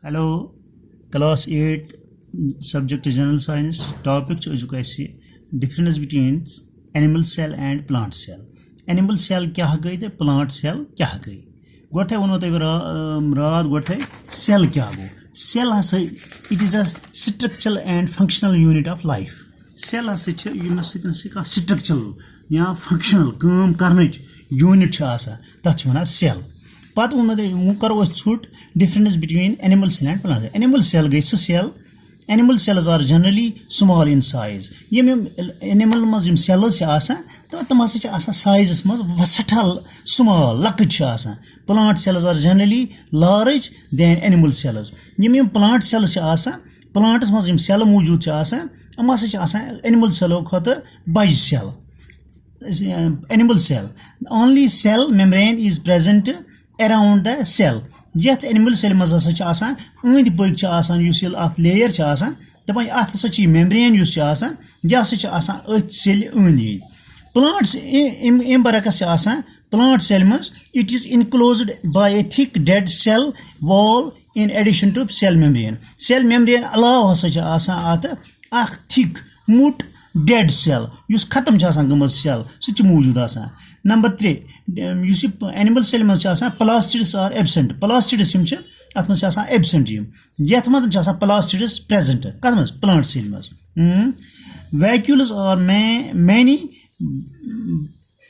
Hello, class 8 subject General Science. Topic difference between animal cell and plant cell. Animal cell क्या गई ते plant cell क्या गई. गोटे वनो ते रात गोटे cell क्या गो. Cell हसे it is a structural and functional unit of life. Cell हसे का structural या functional काम करने unit छासा तच वना cell. But we छूट difference between animal cell and plant cell. Animal cell गई cell. Animal cells are generally small in size. Yem animal maz yem cells cha asa, tam hasa cha asa sizes maz versatile small lakut cha asa. Plant cells are generally large than animal cells. Yem plant cells cha asa, plants maz yem cell mawjood cha asa, am hasa cha asa animal cell khota by cell. Animal cell. Only cell membrane is present around the cell. Yet animal cell maz hasa cha asa and pag cha asa usual at layer cha asa dapai at hasa chi membrane use cha asa ya hasa cha asa at cell and plants in barakas cha asa plant cell maz it is enclosed by a thick dead cell wall in addition to cell membrane allow hasa cha asa at a thick mut dead cell use khatam cha asa gamas cell such mawjood asa. Number 3, you see animal cell maz cha asa plastids are absent. Plastids him cha at maz cha asa absent him. Yet maz cha asa plastids present. Kat maz plant cell maz. Vacuoles are many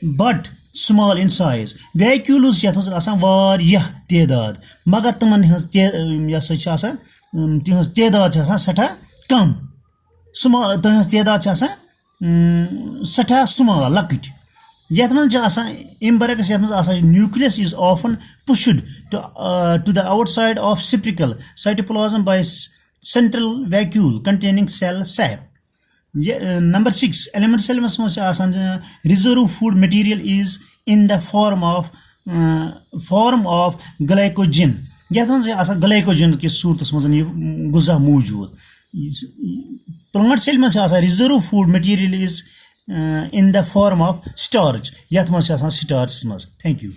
but small in size. Vacuoles yet maz asa variyah tedad. Magar taman has ya cha asa tihas tedad cha asa sata kam. Small tihas tedad cha asa sata small lakit. Yet nucleus is often pushed to the outside of spiral cytoplasm by central vacuole containing cell sap. Number 6, element cell reserve food material is in the form of glycogen. Yet glycogen ki surtas guza mawjood. Plant cell reserve food material is in the form of starch. Yat mas starch mas. Thank you.